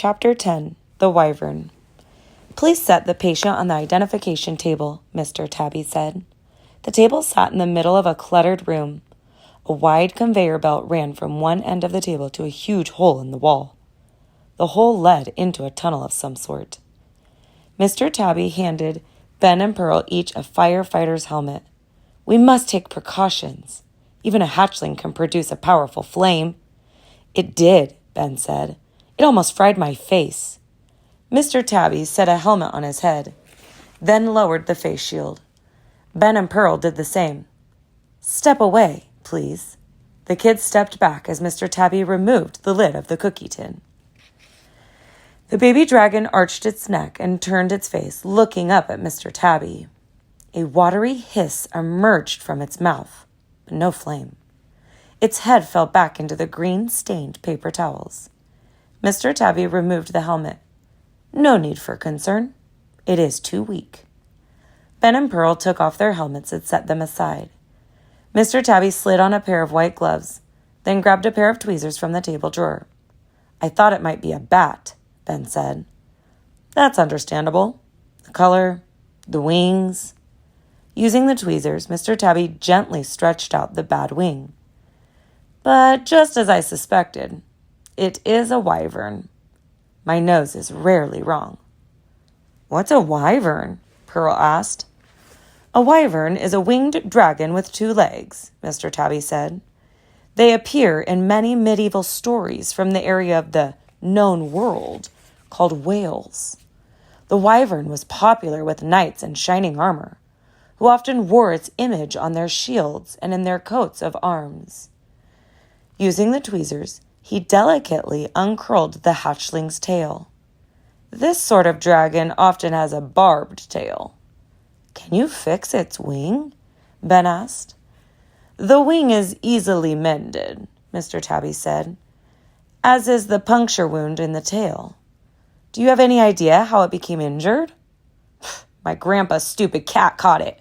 Chapter 10, The Wyvern. Please set the patient on the identification table, Mr. Tabby said. The table sat in the middle of a cluttered room. A wide conveyor belt ran from one end of the table to a huge hole in the wall. The hole led into a tunnel of some sort. Mr. Tabby handed Ben and Pearl each a firefighter's helmet. We must take precautions. Even a hatchling can produce a powerful flame. It did, Ben said. It almost fried my face. Mr. Tabby set a helmet on his head, then lowered the face shield. Ben and Pearl did the same. Step away, please. The kids stepped back as Mr. Tabby removed the lid of the cookie tin. The baby dragon arched its neck and turned its face, looking up at Mr. Tabby. A watery hiss emerged from its mouth, but no flame. Its head fell back into the green-stained paper towels. Mr. Tabby removed the helmet. No need for concern. It is too weak. Ben and Pearl took off their helmets and set them aside. Mr. Tabby slid on a pair of white gloves, then grabbed a pair of tweezers from the table drawer. I thought it might be a bat, Ben said. That's understandable. The color, the wings. Using the tweezers, Mr. Tabby gently stretched out the bad wing. But just as I suspected, it is a wyvern. My nose is rarely wrong. What's a wyvern? Pearl asked. A wyvern is a winged dragon with 2 legs, Mr. Tabby said. They appear in many medieval stories from the area of the known world called Wales. The wyvern was popular with knights in shining armor, who often wore its image on their shields and in their coats of arms. Using the tweezers, he delicately uncurled the hatchling's tail. This sort of dragon often has a barbed tail. Can you fix its wing? Ben asked. The wing is easily mended, Mr. Tabby said, as is the puncture wound in the tail. Do you have any idea how it became injured? My grandpa's stupid cat caught it.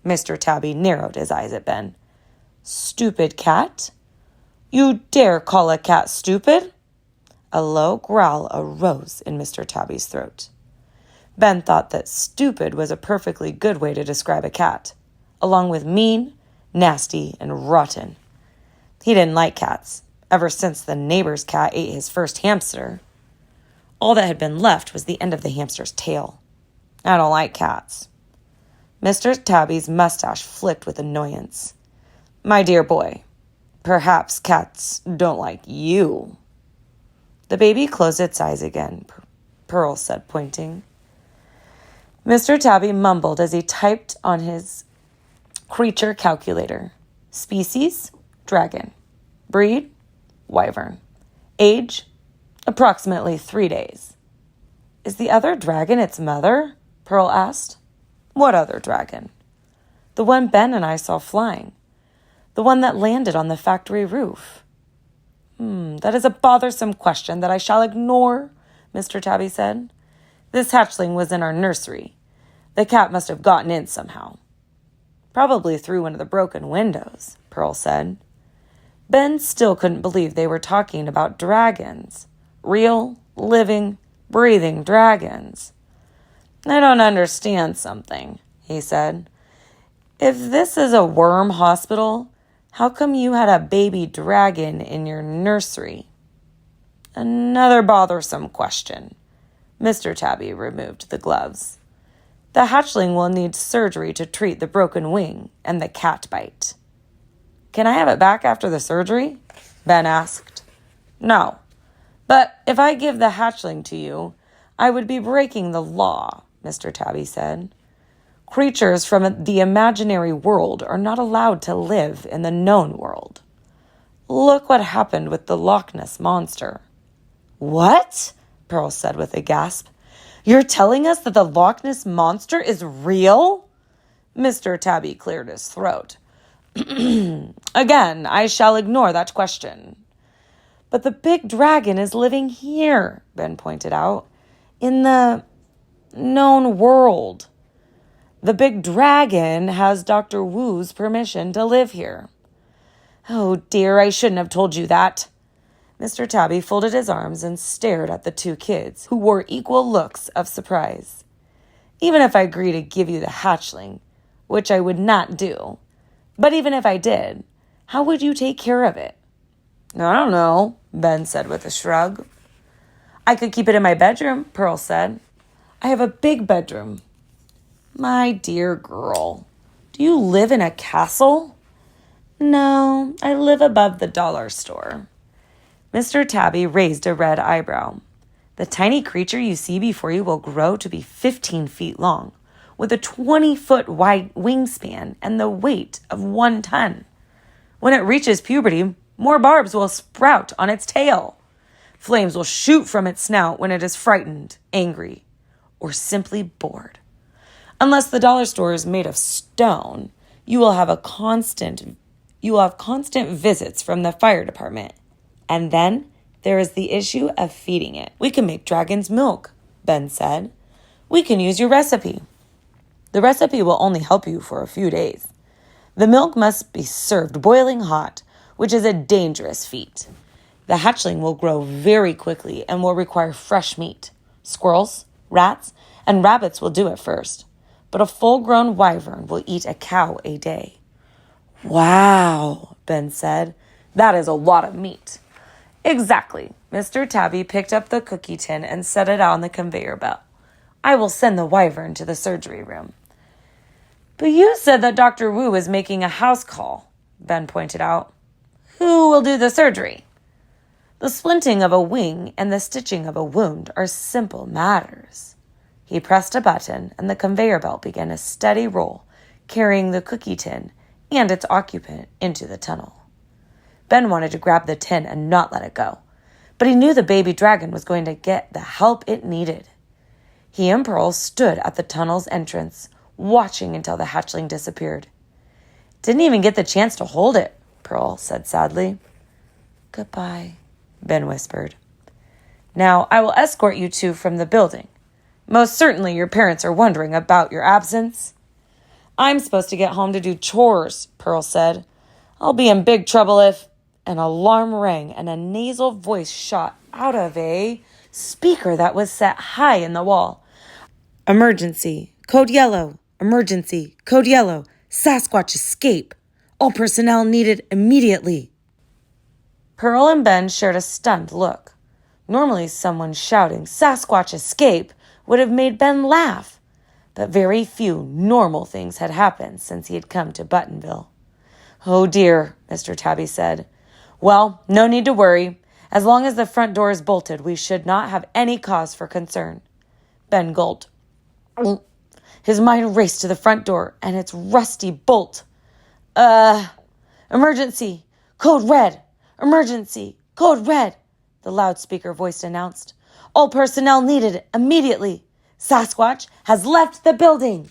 Mr. Tabby narrowed his eyes at Ben. Stupid cat? You dare call a cat stupid? A low growl arose in Mr. Tabby's throat. Ben thought that stupid was a perfectly good way to describe a cat, along with mean, nasty, and rotten. He didn't like cats, ever since the neighbor's cat ate his first hamster. All that had been left was the end of the hamster's tail. I don't like cats. Mr. Tabby's mustache flicked with annoyance. My dear boy, perhaps cats don't like you. The baby closed its eyes again, Pearl said, pointing. Mr. Tabby mumbled as he typed on his creature calculator. Species, dragon. Breed, wyvern. Age, approximately 3 days. Is the other dragon its mother? Pearl asked. What other dragon? The one Ben and I saw flying. The one that landed on the factory roof. That is a bothersome question that I shall ignore, Mr. Tabby said. This hatchling was in our nursery. The cat must have gotten in somehow. Probably through one of the broken windows, Pearl said. Ben still couldn't believe they were talking about dragons. Real, living, breathing dragons. I don't understand something, he said. If this is a worm hospital, how come you had a baby dragon in your nursery? Another bothersome question. Mr. Tabby removed the gloves. The hatchling will need surgery to treat the broken wing and the cat bite. Can I have it back after the surgery? Ben asked. No, but if I give the hatchling to you, I would be breaking the law, Mr. Tabby said. Creatures from the imaginary world are not allowed to live in the known world. Look what happened with the Loch Ness Monster. What? Pearl said with a gasp. You're telling us that the Loch Ness Monster is real? Mr. Tabby cleared his throat. Again, I shall ignore that question. But the big dragon is living here, Ben pointed out, in the known world. The big dragon has Dr. Wu's permission to live here. Oh dear, I shouldn't have told you that. Mr. Tabby folded his arms and stared at the two kids, who wore equal looks of surprise. Even if I agree to give you the hatchling, which I would not do, but even if I did, how would you take care of it? I don't know, Ben said with a shrug. I could keep it in my bedroom, Pearl said. I have a big bedroom. My dear girl, do you live in a castle? No, I live above the dollar store. Mr. Tabby raised a red eyebrow. The tiny creature you see before you will grow to be 15 feet long, with a 20-foot wide wingspan and the weight of 1 ton. When it reaches puberty, more barbs will sprout on its tail. Flames will shoot from its snout when it is frightened, angry, or simply bored. Unless the dollar store is made of stone, you will have constant visits from the fire department. And then there is the issue of feeding it. We can make dragon's milk, Ben said. We can use your recipe. The recipe will only help you for a few days. The milk must be served boiling hot, which is a dangerous feat. The hatchling will grow very quickly and will require fresh meat. Squirrels, rats, and rabbits will do it first, but a full-grown wyvern will eat a cow a day. Wow, Ben said. That is a lot of meat. Exactly. Mr. Tabby picked up the cookie tin and set it on the conveyor belt. I will send the wyvern to the surgery room. But you said that Dr. Wu is making a house call, Ben pointed out. Who will do the surgery? The splinting of a wing and the stitching of a wound are simple matters. He pressed a button and the conveyor belt began a steady roll, carrying the cookie tin and its occupant into the tunnel. Ben wanted to grab the tin and not let it go, but he knew the baby dragon was going to get the help it needed. He and Pearl stood at the tunnel's entrance, watching until the hatchling disappeared. Didn't even get the chance to hold it, Pearl said sadly. Goodbye, Ben whispered. Now I will escort you two from the building. Most certainly your parents are wondering about your absence. I'm supposed to get home to do chores, Pearl said. I'll be in big trouble if... An alarm rang and a nasal voice shot out of a speaker that was set high in the wall. Emergency. Code yellow. Emergency. Code yellow. Sasquatch escape. All personnel needed immediately. Pearl and Ben shared a stunned look. Normally someone shouting Sasquatch escape would have made Ben laugh, but very few normal things had happened since he had come to Buttonville. Oh dear, Mr. Tabby said. Well, no need to worry. As long as the front door is bolted, we should not have any cause for concern. Ben gulped. His mind raced to the front door and its rusty bolt. Emergency. Code red. Emergency. Code red. The loudspeaker voice announced. All personnel needed immediately. Sasquatch has left the building.